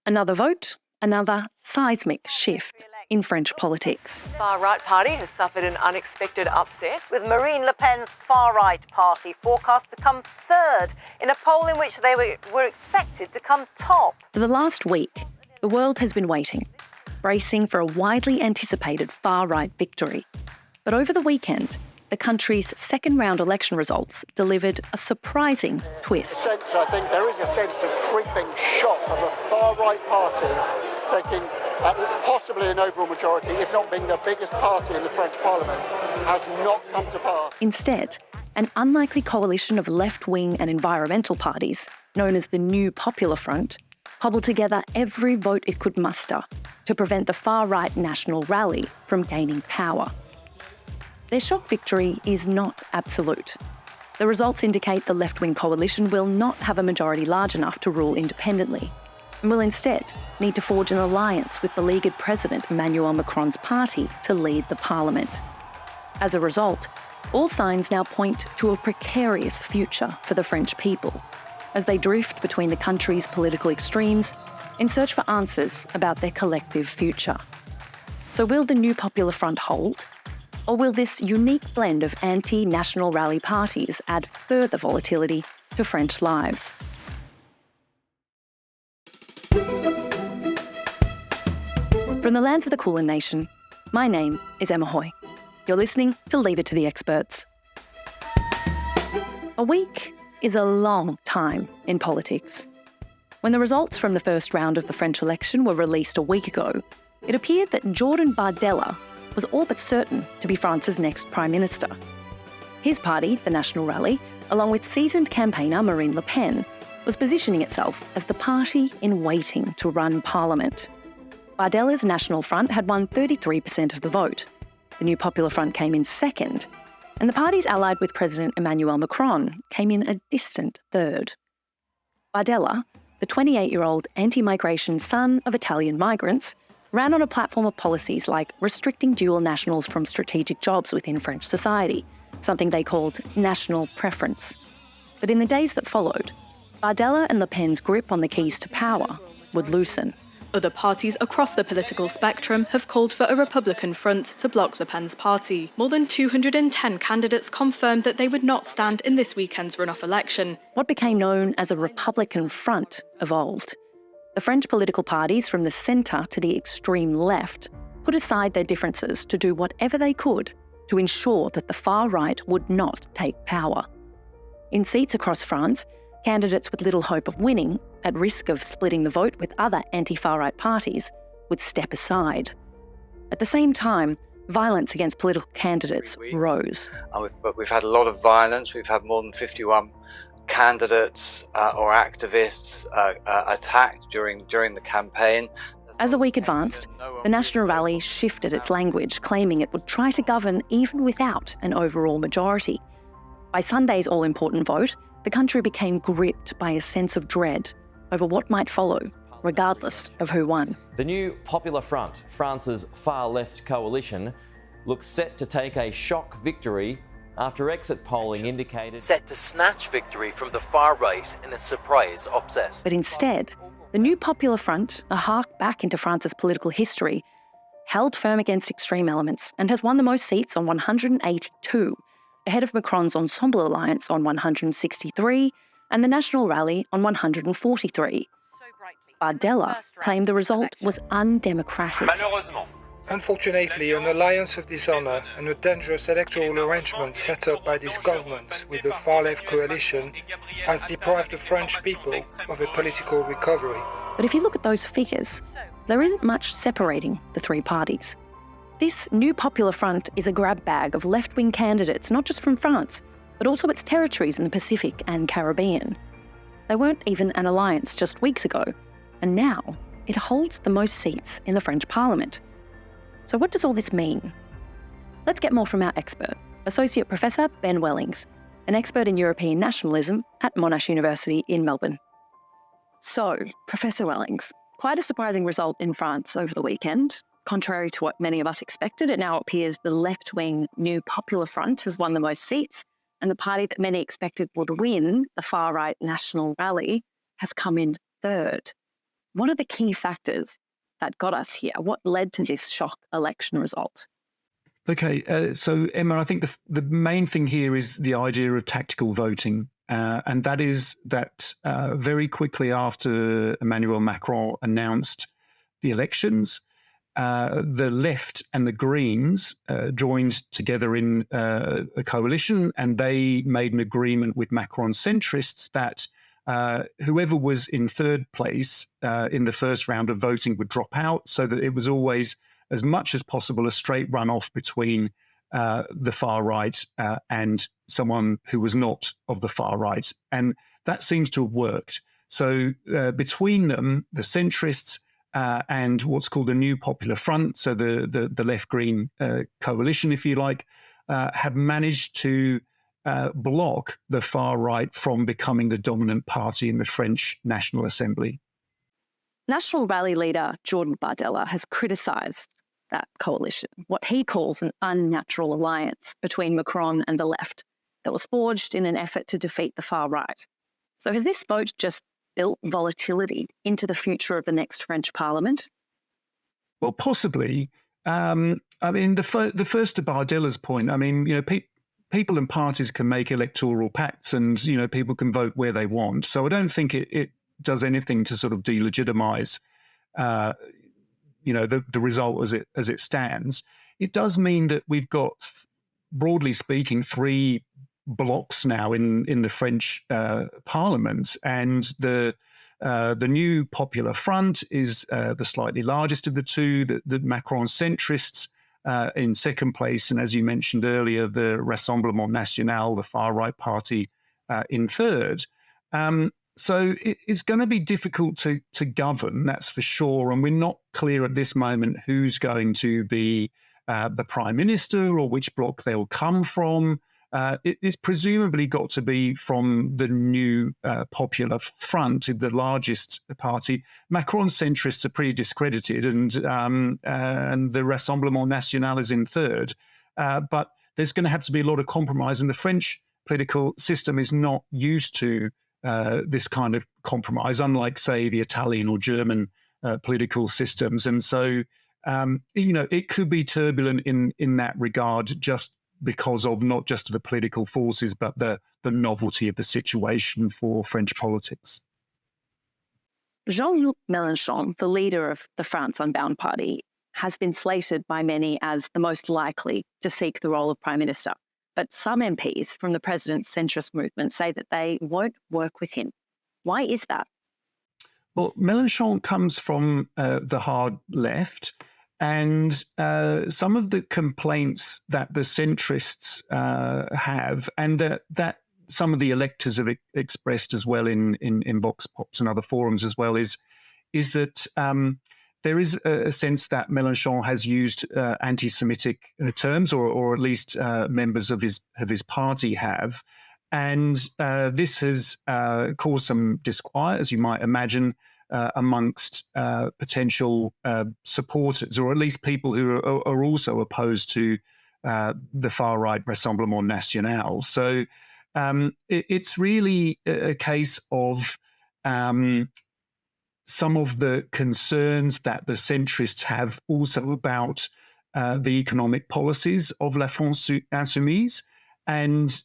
Another vote, another seismic shift in French politics. The far-right party has suffered an unexpected upset, with Marine Le Pen's far-right party forecast to come third in a poll in which they were expected to come top. For the last week, the world has been waiting, bracing for a widely anticipated far-right victory. But over the weekend, the country's second-round election results delivered a surprising twist. I think there is a sense of creeping shock of a far-right party taking possibly an overall majority, if not being the biggest party in the French Parliament, has not come to pass. Instead, an unlikely coalition of left-wing and environmental parties, known as the New Popular Front, cobbled together every vote it could muster to prevent the far-right National Rally from gaining power. Their shock victory is not absolute. The results indicate the left-wing coalition will not have a majority large enough to rule independently, and will instead need to forge an alliance with beleaguered President Emmanuel Macron's party to lead the parliament. As a result, all signs now point to a precarious future for the French people, as they drift between the country's political extremes in search for answers about their collective future. So will the New Popular Front hold? Or will this unique blend of anti-National Rally parties add further volatility to French lives? From the lands of the Kulin Nation, my name is Emma Hoy. You're listening to Leave It to the Experts. A week is a long time in politics. When the results from the first round of the French election were released a week ago, it appeared that Jordan Bardella was all but certain to be France's next Prime Minister. His party, the National Rally, along with seasoned campaigner Marine Le Pen, was positioning itself as the party in waiting to run Parliament. Bardella's National Front had won 33% of the vote. The New Popular Front came in second, and the parties allied with President Emmanuel Macron came in a distant third. Bardella, the 28-year-old anti-migration son of Italian migrants, ran on a platform of policies like restricting dual nationals from strategic jobs within French society, something they called national preference. But in the days that followed, Bardella and Le Pen's grip on the keys to power would loosen. Other parties across the political spectrum have called for a Republican front to block Le Pen's party. More than 210 candidates confirmed that they would not stand in this weekend's runoff election. What became known as a Republican front evolved. The French political parties from the centre to the extreme left put aside their differences to do whatever they could to ensure that the far right would not take power. In seats across France, candidates with little hope of winning, at risk of splitting the vote with other anti-far right parties, would step aside. At the same time, violence against political candidates rose. But we've had a lot of violence. We've had more than 51 candidates or activists attacked during the campaign. As the week advanced, the National Rally shifted its language, claiming it would try to govern even without an overall majority. By Sunday's all-important vote, the country became gripped by a sense of dread over what might follow, regardless of who won. The New Popular Front, France's far-left coalition, looks set to take a shock victory after exit polling indicated set to snatch victory from the far right in a surprise upset. But instead, the New Popular Front, a hark back into France's political history, held firm against extreme elements and has won the most seats on 182, ahead of Macron's Ensemble alliance on 163 and the National Rally on 143. Bardella claimed the result was undemocratic. Unfortunately, an alliance of dishonour and a dangerous electoral arrangement set up by this government with the far-left coalition has deprived the French people of a political recovery. But if you look at those figures, there isn't much separating the three parties. This New Popular Front is a grab bag of left-wing candidates, not just from France, but also its territories in the Pacific and Caribbean. They weren't even an alliance just weeks ago, and now it holds the most seats in the French Parliament. So what does all this mean? Let's get more from our expert, Associate Professor Ben Wellings, an expert in European nationalism at Monash University in Melbourne. So, Professor Wellings, quite a surprising result in France over the weekend. Contrary to what many of us expected, it now appears the left-wing New Popular Front has won the most seats, and the party that many expected would win, the far-right National Rally, has come in third. What are the key factors that got us here? What led to this shock election result? Okay, so Emma, I think the main thing here is the idea of tactical voting. And that is that very quickly after Emmanuel Macron announced the elections, the left and the Greens joined together in a coalition, and they made an agreement with Macron centrists that whoever was in third place in the first round of voting would drop out, so that it was always, as much as possible, a straight runoff between the far right and someone who was not of the far right. And that seems to have worked. So between them, the centrists and what's called the New Popular Front, so the left-green coalition, if you like, have managed to block the far right from becoming the dominant party in the French National Assembly. National Rally leader Jordan Bardella has criticised that coalition, what he calls an unnatural alliance between Macron and the left that was forged in an effort to defeat the far right. So has this vote just built volatility into the future of the next French Parliament? Well, possibly. I mean, the first to Bardella's point, I mean, you know, people and parties can make electoral pacts, and, you know, people can vote where they want. So I don't think it does anything to sort of delegitimize you know, the result as it stands. It does mean that we've got, broadly speaking, three blocks now in the French Parliament, and the New Popular Front is the slightly largest of the two. The Macron centrists in second place, and as you mentioned earlier, the Rassemblement National, the far right party, in third. So it's going to be difficult to govern, that's for sure. And we're not clear at this moment who's going to be the prime minister or which bloc they'll come from. It's presumably got to be from the New Popular Front, the largest party. Macron centrists are pretty discredited, and the Rassemblement National is in third. But there's going to have to be a lot of compromise, and the French political system is not used to this kind of compromise, unlike, say, the Italian or German political systems. And so, you know, it could be turbulent in that regard, just because of not just the political forces, but the novelty of the situation for French politics. Jean-Luc Mélenchon, the leader of the France Unbound Party, has been slated by many as the most likely to seek the role of Prime Minister. But some MPs from the president's centrist movement say that they won't work with him. Why is that? Well, Mélenchon comes from the hard left, and some of the complaints that the centrists have, and that some of the electors have expressed as well in Vox Pops and other forums as well, is that there is a sense that Mélenchon has used anti-Semitic terms, or at least members of his party have, and this has caused some disquiet, as you might imagine, amongst potential supporters, or at least people who are also opposed to the far-right Rassemblement National. So it's really a case of some of the concerns that the centrists have also about the economic policies of La France Insoumise. And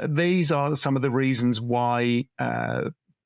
these are some of the reasons why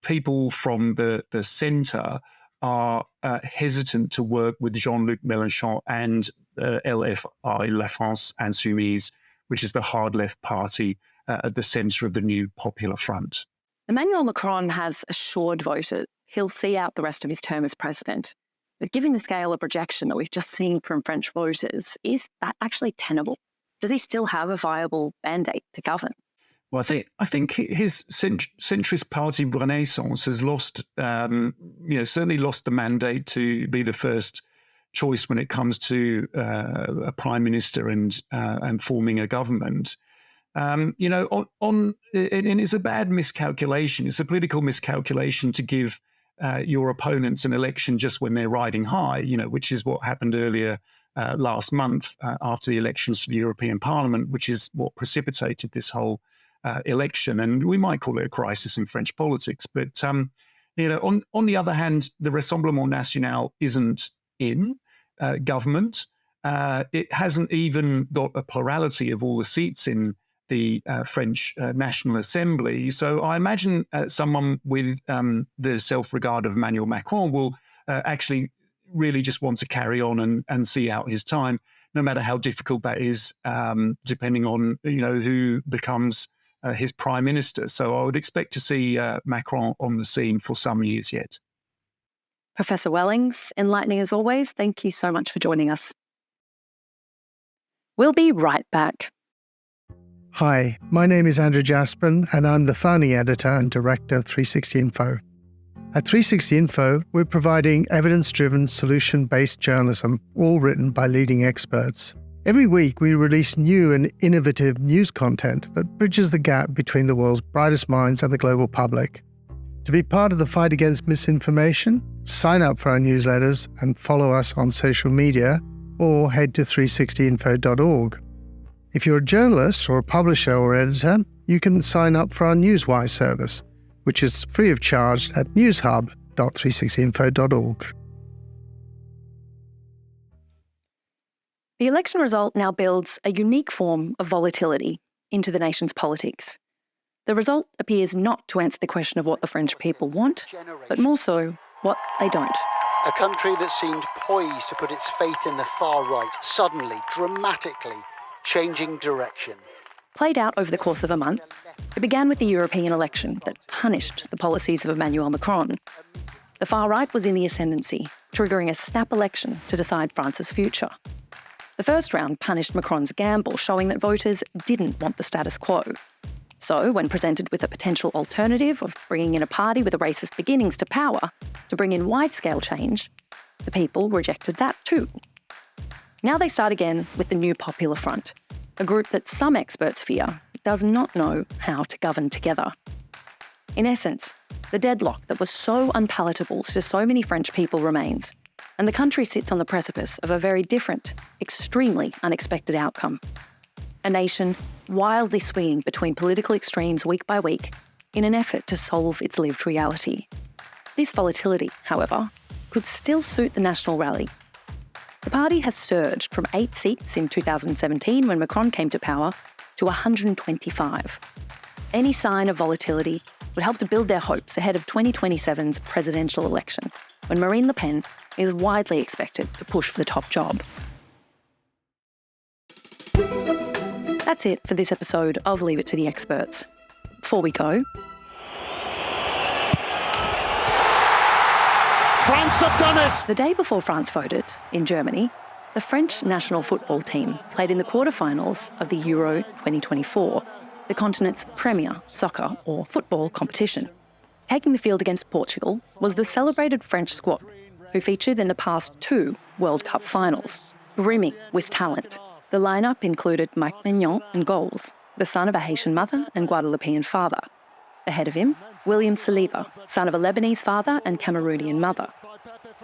people from the centre are hesitant to work with Jean-Luc Mélenchon and LFI, La France Insoumise, which is the hard left party at the centre of the New Popular Front. Emmanuel Macron has assured voters he'll see out the rest of his term as president. But given the scale of rejection that we've just seen from French voters, is that actually tenable? Does he still have a viable mandate to govern? Well, I think his centrist party Renaissance has lost, certainly lost the mandate to be the first choice when it comes to a prime minister and forming a government. And it's a bad miscalculation. It's a political miscalculation to give your opponents an election just when they're riding high, which is what happened earlier last month after the elections to the European Parliament, which is what precipitated this whole election. And we might call it a crisis in French politics. But, On the other hand, the Rassemblement National isn't in government. It hasn't even got a plurality of all the seats in the French National Assembly. So I imagine someone with the self-regard of Emmanuel Macron will actually really just want to carry on and see out his time, no matter how difficult that is, depending on who becomes his prime minister. So I would expect to see Macron on the scene for some years yet. Professor Wellings, enlightening as always. Thank you so much for joining us. We'll be right back. Hi, my name is Andrew Jaspin, and I'm the founding editor and director of 360 Info. At 360 Info, we're providing evidence-driven, solution-based journalism, all written by leading experts. Every week, we release new and innovative news content that bridges the gap between the world's brightest minds and the global public. To be part of the fight against misinformation, sign up for our newsletters and follow us on social media, or head to 360info.org. If you're a journalist or a publisher or editor, you can sign up for our Newswire service, which is free of charge at newshub.360info.org. The election result now builds a unique form of volatility into the nation's politics. The result appears not to answer the question of what the French people want, but more so what they don't. A country that seemed poised to put its faith in the far right, suddenly, dramatically, changing direction. Played out over the course of a month, it began with the European election that punished the policies of Emmanuel Macron. The far right was in the ascendancy, triggering a snap election to decide France's future. The first round punished Macron's gamble, showing that voters didn't want the status quo. So, when presented with a potential alternative of bringing in a party with racist beginnings to power to bring in wide-scale change, the people rejected that too. Now they start again with the New Popular Front, a group that some experts fear does not know how to govern together. In essence, the deadlock that was so unpalatable to so many French people remains, and the country sits on the precipice of a very different, extremely unexpected outcome. A nation wildly swinging between political extremes week by week in an effort to solve its lived reality. This volatility, however, could still suit the National Rally. The party has surged from 8 seats in 2017 when Macron came to power to 125. Any sign of volatility would help to build their hopes ahead of 2027's presidential election, when Marine Le Pen is widely expected to push for the top job. That's it for this episode of Leave It to the Experts. Before we go, France have done it! The day before France voted, in Germany, the French national football team played in the quarterfinals of the Euro 2024, the continent's premier soccer or football competition. Taking the field against Portugal was the celebrated French squad, who featured in the past 2 World Cup finals, brimming with talent. The lineup included Mike Maignan in goals, the son of a Haitian mother and Guadeloupean father. Ahead of him, William Saliba, son of a Lebanese father and Cameroonian mother.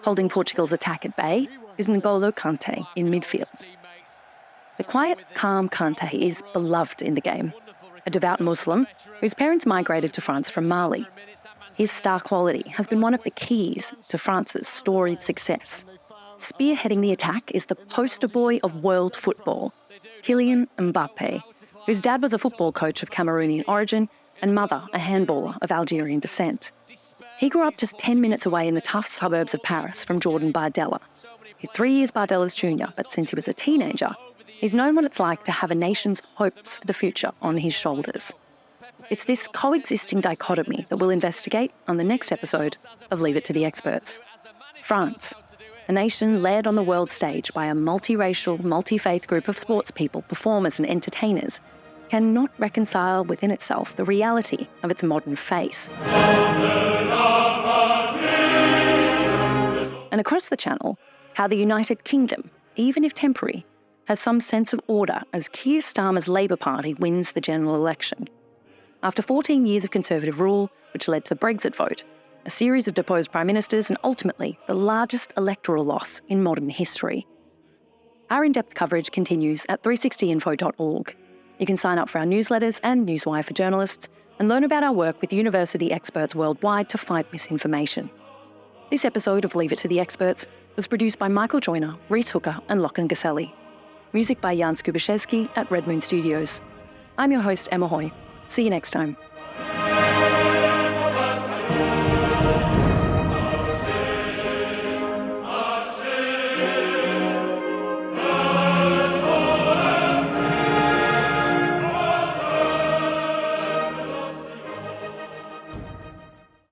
Holding Portugal's attack at bay is N'Golo Kante in midfield. The quiet, calm Kante is beloved in the game, a devout Muslim whose parents migrated to France from Mali. His star quality has been one of the keys to France's storied success. Spearheading the attack is the poster boy of world football, Kylian Mbappé, whose dad was a football coach of Cameroonian origin and mother a handballer of Algerian descent. He grew up just 10 minutes away in the tough suburbs of Paris from Jordan Bardella. He's 3 years Bardella's junior, but since he was a teenager, he's known what it's like to have a nation's hopes for the future on his shoulders. It's this coexisting dichotomy that we'll investigate on the next episode of Leave It to the Experts. France, a nation led on the world stage by a multiracial, multi-faith group of sports people, performers and entertainers, cannot reconcile within itself the reality of its modern face. And across the channel, how the United Kingdom, even if temporary, has some sense of order as Keir Starmer's Labour Party wins the general election. After 14 years of Conservative rule, which led to the Brexit vote, a series of deposed prime ministers and ultimately the largest electoral loss in modern history. Our in-depth coverage continues at 360info.org. You can sign up for our newsletters and Newswire for journalists and learn about our work with university experts worldwide to fight misinformation. This episode of Leave It to the Experts was produced by Michael Joyner, Reese Hooker and Lachlan Gaselli. Music by Jan Skubaszewski at Red Moon Studios. I'm your host, Emma Hoy. See you next time.